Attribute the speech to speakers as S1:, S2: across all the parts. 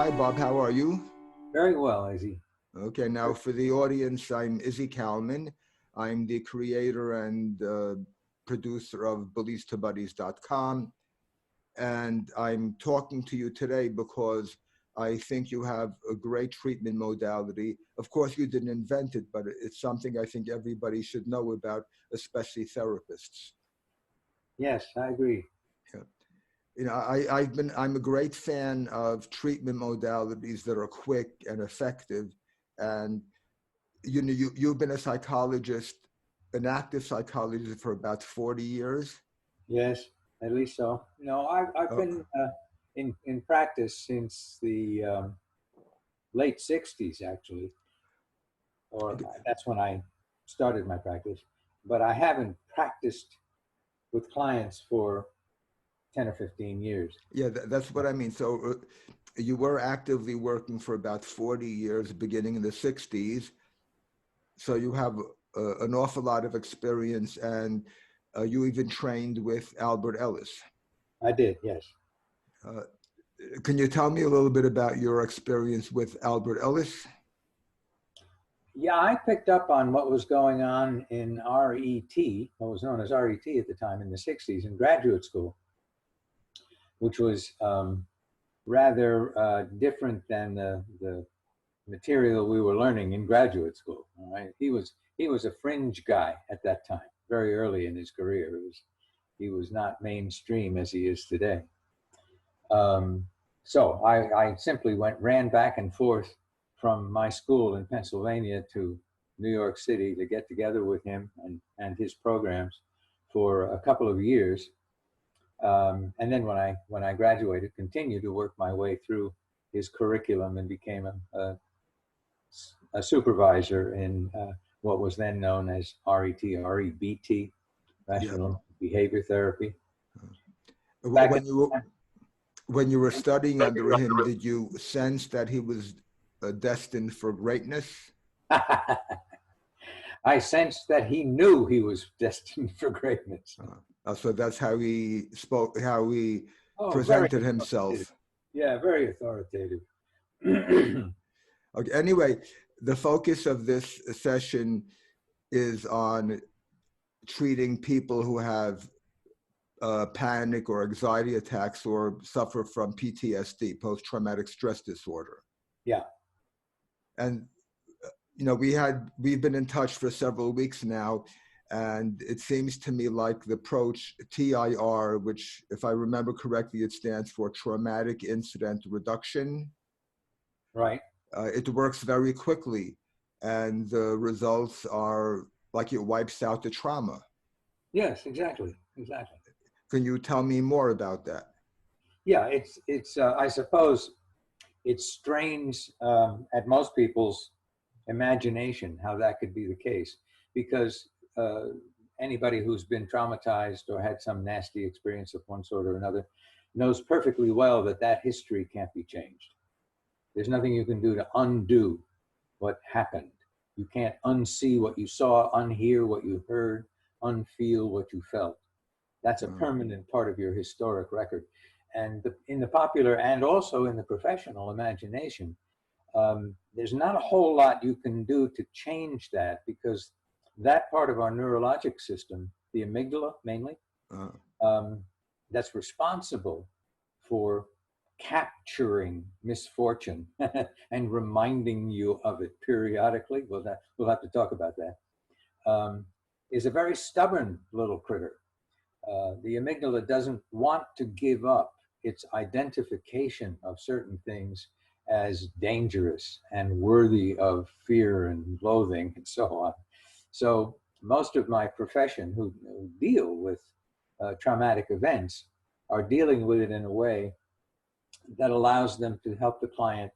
S1: Hi, Bob. How are you?
S2: Very well, Izzy.
S1: Okay, now for the audience, I'm Izzy Kalman. I'm the creator and producer of BulliesToBuddies.com. And I'm talking to you today because I think you have a great treatment modality. Of course, you didn't invent it, but it's something I think everybody should know about, especially therapists.
S2: Yes, I agree.
S1: Yeah. You know, I'm a great fan of treatment modalities that are quick and effective. And you know, you've been a psychologist, an active psychologist for about 40 years.
S2: Yes, at least so. No, I've
S1: Oh,
S2: been in practice since the late '60s, actually, or that's when I started my practice. But I haven't practiced with clients for 10 or 15 years.
S1: yeah, that's what I mean. So you were actively working for about 40 years, beginning in the 60s. So you have an awful lot of experience, and you even trained with Albert Ellis.
S2: I did, yes.
S1: Uh, can you tell me a little bit about your experience with Albert Ellis?
S2: Yeah, I picked up on what was going on in RET, what was known as RET at the time in the '60s in graduate school, which was rather different than the material we were learning in graduate school. All right, he was a fringe guy at that time, very early in his career. He was not mainstream as he is today. So I simply ran back and forth from my school in Pennsylvania to New York City to get together with him and his programs for a couple of years. And then when I graduated, continued to work my way through his curriculum and became a supervisor in what was then known as REBT,
S1: Yeah.
S2: Rational Behavior Therapy. Back
S1: When you were studying under him, did you sense that he was destined for greatness?
S2: I sensed that he knew he was destined for greatness.
S1: So that's how he spoke, how he
S2: Very
S1: presented
S2: authoritative.
S1: himself.
S2: Yeah, very authoritative.
S1: Okay. Anyway, the focus of this session is on treating people who have panic or anxiety attacks or suffer from PTSD, post-traumatic stress disorder.
S2: Yeah.
S1: And you know, we've been in touch for several weeks now, and it seems to me like the approach TIR, which, if I remember correctly, it stands for Traumatic Incident Reduction.
S2: Right.
S1: It works very quickly, and the results are like it wipes out the trauma.
S2: Yes, exactly. Exactly.
S1: Can you tell me more about that?
S2: Yeah, it's I suppose it strains at most people's imagination how that could be the case, because anybody who's been traumatized or had some nasty experience of one sort or another knows perfectly well that that history can't be changed. There's nothing you can do to undo what happened. You can't unsee what you saw, unhear what you heard, unfeel what you felt. That's a permanent part of your historic record. And in the popular and also in the professional imagination, there's not a whole lot you can do to change that, because that part of our neurologic system, the amygdala mainly, that's responsible for capturing misfortune and reminding you of it periodically. We'll have to talk about that. Is a very stubborn little critter. The amygdala doesn't want to give up its identification of certain things as dangerous and worthy of fear and loathing and so on. So most of my profession who deal with traumatic events are dealing with it in a way that allows them to help the client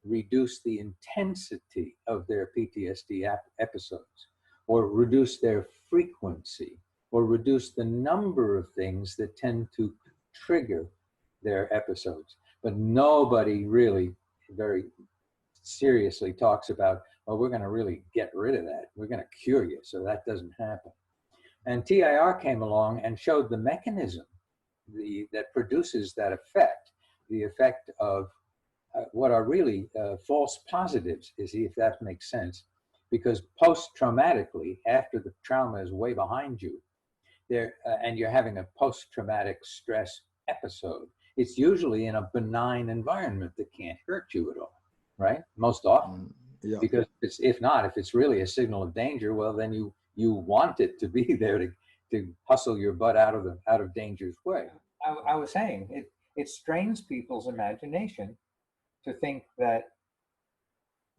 S2: reduce the intensity of their PTSD episodes, or reduce their frequency, or reduce the number of things that tend to trigger their episodes. But nobody really very seriously talks about, well, we're going to really get rid of that. We're going to cure you so that doesn't happen. And TIR came along and showed the mechanism that produces that effect, the effect of what are really false positives, is if that makes sense. Because post-traumatically, after the trauma is way behind you, and you're having a post-traumatic stress episode, it's usually in a benign environment that can't hurt you at all, right? Most often.
S1: Yeah.
S2: Because if not, if it's really a signal of danger, well, then you want it to be there to hustle your butt out of danger's way.
S3: I was saying it strains people's imagination to think that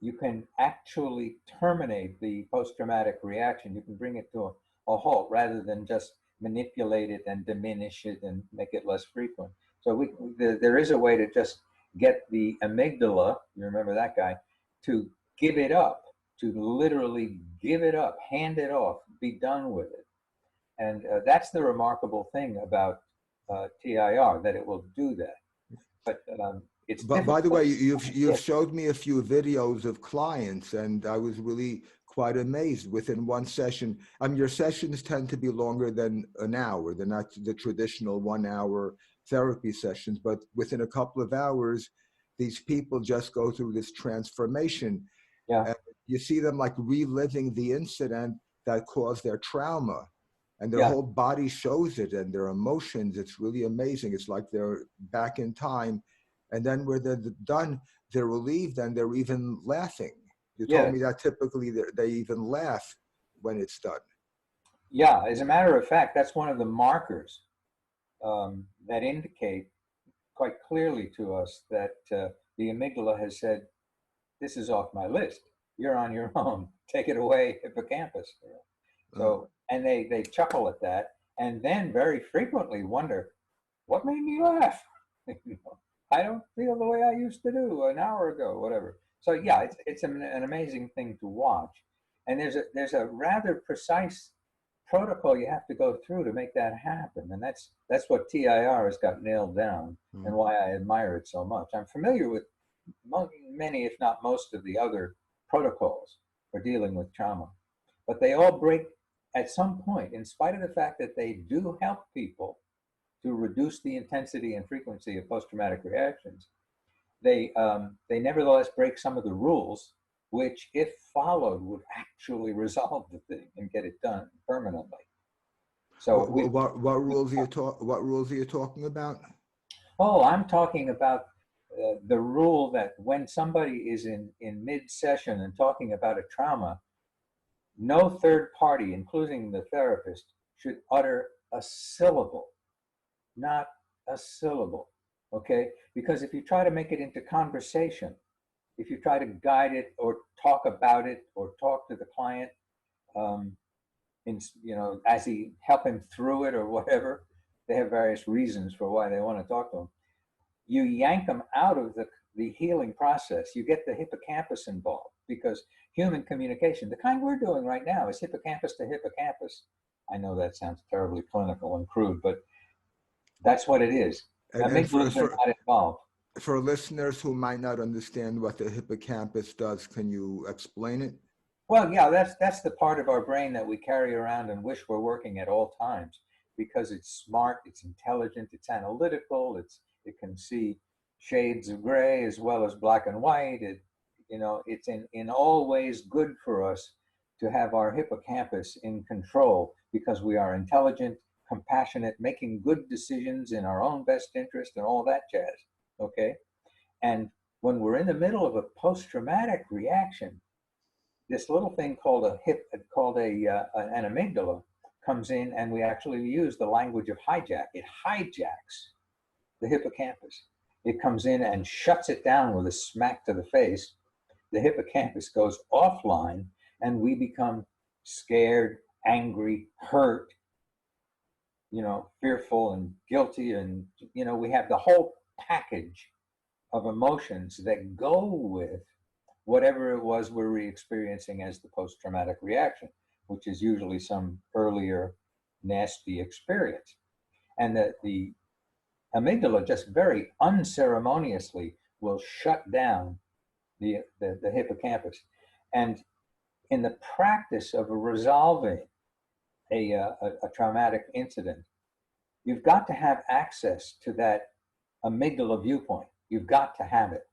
S3: you can actually terminate the post-traumatic reaction. You can bring it to a halt rather than just manipulate it and diminish it and make it less frequent. So there is a way to just get the amygdala, you remember that guy, to give it up, to literally give it up, hand it off, be done with it. And that's the remarkable thing about TIR, that it will do that. But it's
S1: by the way, you've showed me a few videos of clients, and I was really quite amazed within one session. Your sessions tend to be longer than an hour. They're not the traditional 1 hour therapy sessions, but within a couple of hours, these people just go through this transformation.
S3: Yeah.
S1: And you see them like reliving the incident that caused their trauma, and their whole body shows it, and their emotions. It's really amazing. It's like they're back in time. And then when they're done, they're relieved and they're even laughing. You told me that typically they even laugh when it's done.
S3: Yeah, as a matter of fact, that's one of the markers that indicate quite clearly to us that the amygdala has said, this is off my list. You're on your own. Take it away, hippocampus. So, and they chuckle at that, and then very frequently wonder, what made me laugh? I don't feel the way I used to do an hour ago, whatever. So yeah, it's an amazing thing to watch. And there's a rather precise protocol you have to go through to make that happen. And that's what TIR has got nailed down, and why I admire it so much. I'm familiar with many, if not most, of the other protocols for dealing with trauma, but they all break at some point, in spite of the fact that they do help people to reduce the intensity and frequency of post-traumatic reactions. They nevertheless break some of the rules, which, if followed, would actually resolve the thing and get it done permanently. So,
S1: what rules are you talking about?
S3: Oh, I'm talking about the rule that when somebody is in mid-session and talking about a trauma, no third party, including the therapist, should utter a syllable. Not a syllable, okay? Because if you try to make it into conversation, if you try to guide it or talk about it or talk to the client, as he help him through it or whatever, they have various reasons for why they want to talk to him. You yank them out of the healing process. You get the hippocampus involved, because human communication, the kind we're doing right now, is hippocampus to hippocampus. I know that sounds terribly clinical and crude, but that's what it is. Amygdalas are not involved.
S1: For listeners who might not understand what the hippocampus does, can you explain it?
S3: Well, yeah, that's the part of our brain that we carry around and wish we're working at all times, because it's smart, it's intelligent, it's analytical, it can see shades of gray as well as black and white. It's in all ways good for us to have our hippocampus in control, because we are intelligent, compassionate, making good decisions in our own best interest and all that jazz, okay? And when we're in the middle of a post-traumatic reaction, this little thing called an amygdala comes in, and we actually use the language of hijack. It hijacks the hippocampus. It comes in and shuts it down with a smack to the face. The hippocampus goes offline, and we become scared, angry, hurt, fearful and guilty. And, we have the whole package of emotions that go with whatever it was we're re-experiencing as the post-traumatic reaction, which is usually some earlier nasty experience. And that the amygdala just very unceremoniously will shut down the hippocampus. And in the practice of resolving a traumatic incident, you've got to have access to that amygdala viewpoint. You've got to have it.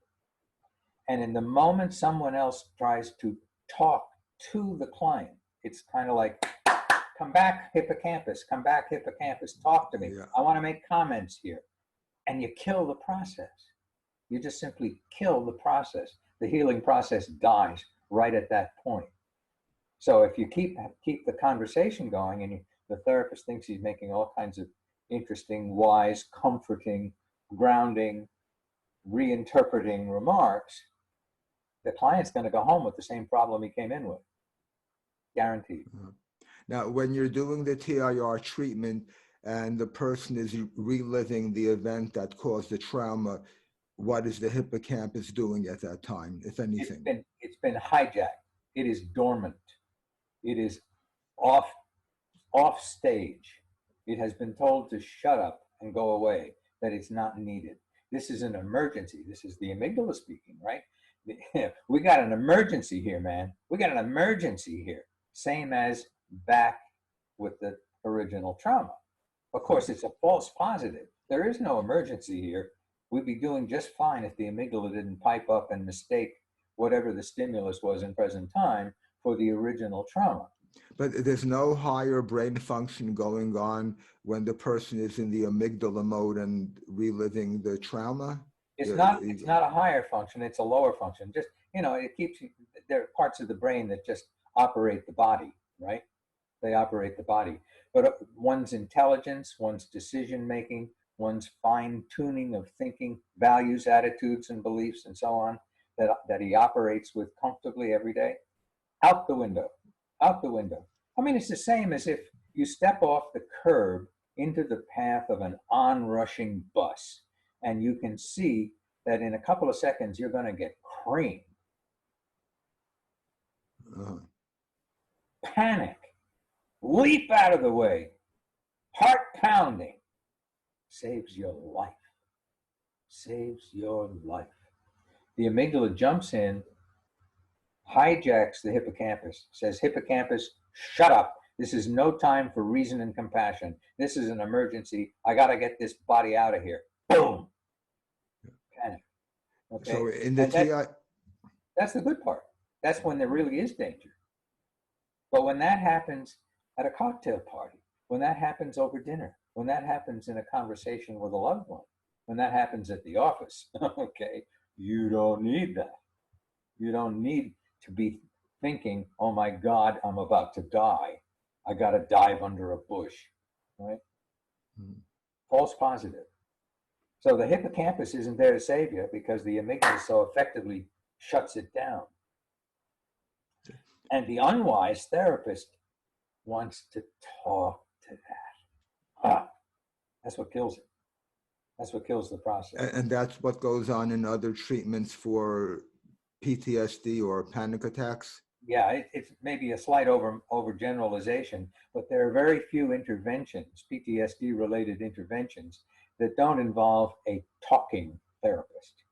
S3: And in the moment someone else tries to talk to the client, it's kind of like, come back, hippocampus, come back, hippocampus, talk to me.
S1: Yeah.
S3: I want to make comments here. And you kill the process. You just simply kill the process. The healing process dies right at that point. So if you keep the conversation going, and the therapist thinks he's making all kinds of interesting, wise, comforting, grounding, reinterpreting remarks, the client's going to go home with the same problem he came in with. Guaranteed.
S1: Now, when you're doing the TIR treatment and the person is reliving the event that caused the trauma, what is the hippocampus doing at that time, if anything?
S3: It's been hijacked. It is dormant. It is off stage. It has been told to shut up and go away, that it's not needed. This is an emergency. This is the amygdala speaking, right? We got an emergency here, man. We got an emergency here. Same as back with the original trauma. Of course, it's a false positive. There is no emergency here. We'd be doing just fine if the amygdala didn't pipe up and mistake whatever the stimulus was in present time for the original trauma.
S1: But there's no higher brain function going on when the person is in the amygdala mode and reliving the trauma?
S3: It's not a higher function, it's a lower function. Just, it keeps you, there are parts of the brain that just operate the body, right? They operate the body. But one's intelligence, one's decision making, one's fine tuning of thinking, values, attitudes, and beliefs, and so on, that he operates with comfortably every day, out the window, out the window. I mean, it's the same as if you step off the curb into the path of an onrushing bus, and you can see that in a couple of seconds, you're going to get creamed. Panic, leap out of the way, heart pounding, saves your life, saves your life. The amygdala jumps in, hijacks the hippocampus, says, hippocampus, shut up. This is no time for reason and compassion. This is an emergency. I got to get this body out of here. Boom. Panic. Okay.
S1: So in the TI...
S3: That's the good part. That's when there really is danger. But when that happens at a cocktail party, when that happens over dinner, when that happens in a conversation with a loved one, when that happens at the office, okay, you don't need that. You don't need to be thinking, oh my God, I'm about to die. I got to dive under a bush, right? False positive. So the hippocampus isn't there to save you because the amygdala so effectively shuts it down. And the unwise therapist wants to talk to that. That's what kills it. That's what kills the process.
S1: And that's what goes on in other treatments for PTSD or panic attacks?
S3: Yeah, it's maybe a slight overgeneralization, but there are very few interventions, PTSD-related interventions, that don't involve a talking therapist.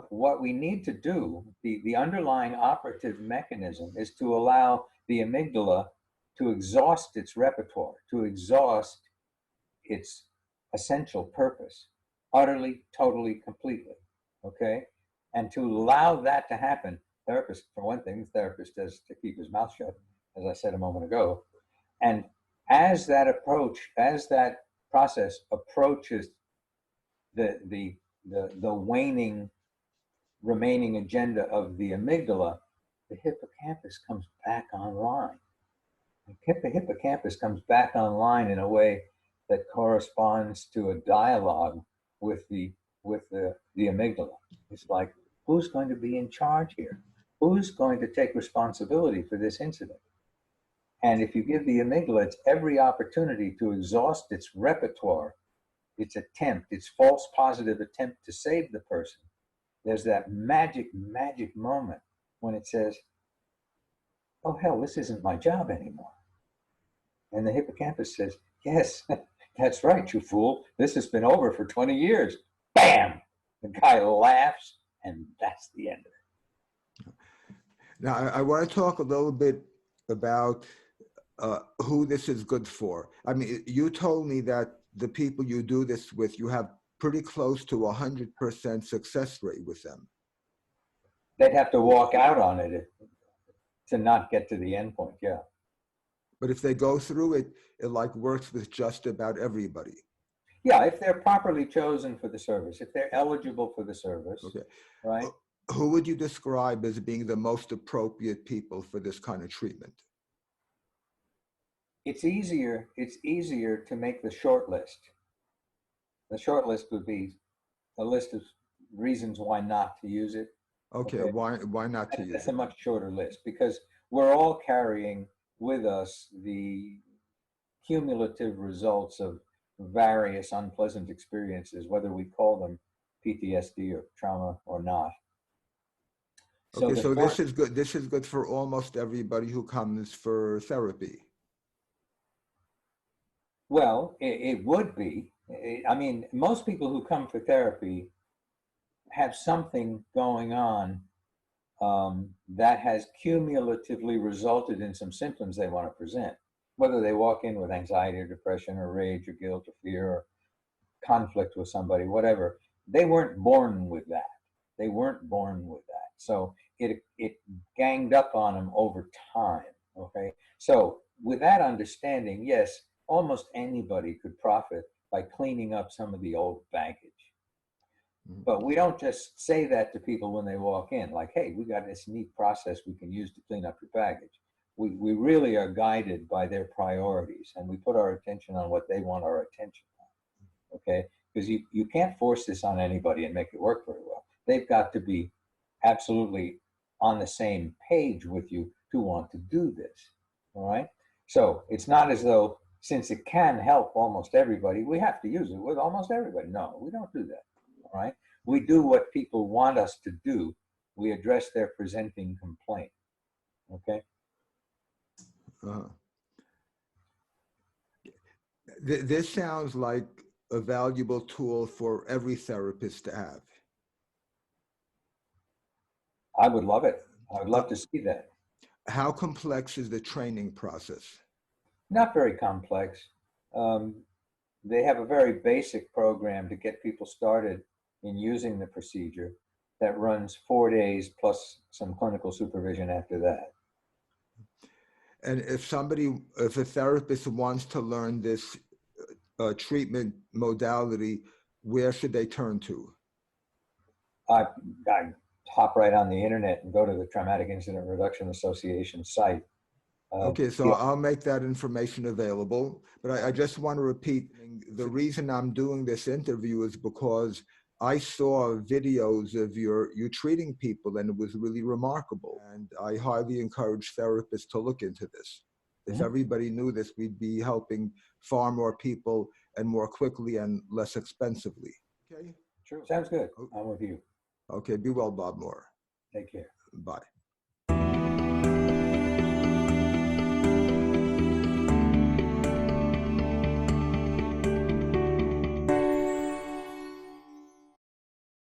S3: What we need to do, the underlying operative mechanism, is to allow the amygdala to exhaust its repertoire, to exhaust its essential purpose, utterly, totally, completely, okay? And to allow that to happen, therapist, for one thing, the therapist has to keep his mouth shut, as I said a moment ago. And as that process approaches the waning, remaining agenda of the amygdala, the hippocampus comes back online. The hippocampus comes back online in a way that corresponds to a dialogue with the amygdala. It's like, who's going to be in charge here? Who's going to take responsibility for this incident? And if you give the amygdala its every opportunity to exhaust its repertoire, its false positive attempt to save the person, there's that magic moment when it says, oh hell, this isn't my job anymore. And the hippocampus says, yes, that's right, you fool. This has been over for 20 years. Bam! The guy laughs, and that's the end of it.
S1: Now, I want to talk a little bit about who this is good for. I mean, you told me that the people you do this with, you have pretty close to 100% success rate with them.
S3: they'd have to walk out on it to not get to the end point. Yeah.
S1: But if they go through it, it like works with just about everybody.
S3: Yeah, if they're properly chosen for the service, if they're eligible for the service,
S1: Okay.
S3: right?
S1: Who would you describe as being the most appropriate people for this kind of treatment?
S3: It's easier to make the short list. The short list would be a list of reasons why not to use it.
S1: Okay,
S3: Okay.
S1: why not to use
S3: That's
S1: it?
S3: a much shorter list because we're all carrying with us the cumulative results of various unpleasant experiences, whether we call them PTSD or trauma or not.
S1: Okay, so
S3: short-
S1: this is good for almost everybody who comes for therapy.
S3: Well, it would be. I mean, most people who come for therapy have something going on that has cumulatively resulted in some symptoms they want to present. Whether they walk in with anxiety or depression or rage or guilt or fear or conflict with somebody, whatever, they weren't born with that. They weren't born with that. So it ganged up on them over time. Okay. So with that understanding, yes, almost anybody could profit by cleaning up some of the old baggage. But we don't just say that to people when they walk in, like, hey, we got this neat process we can use to clean up your baggage. We really are guided by their priorities and we put our attention on what they want our attention on. Okay? Because you can't force this on anybody and make it work very well. They've got to be absolutely on the same page with you to want to do this. All right? So it's not as though, since it can help almost everybody, we have to use it with almost everybody. No, we don't do that. All right? We do what people want us to do. We address their presenting complaint. Okay?
S1: Uh-huh. This sounds like a valuable tool for every therapist to have.
S3: I would love it. I would love to see that.
S1: How complex is the training process?
S3: Not very complex. They have a very basic program to get people started in using the procedure that runs 4 days plus some clinical supervision after that.
S1: And if a therapist wants to learn this treatment modality, where should they turn to?
S3: I hop right on the internet and go to the Traumatic Incident Reduction Association site.
S1: Okay, so I'll make that information available, but I just want to repeat, the reason I'm doing this interview is because I saw videos of you treating people and it was really remarkable. And I highly encourage therapists to look into this. If everybody knew this, we'd be helping far more people and more quickly and less expensively. Okay?
S3: Sure. Sounds good. I'm with you.
S1: Okay, be well, Bob Moore.
S3: Take care.
S1: Bye.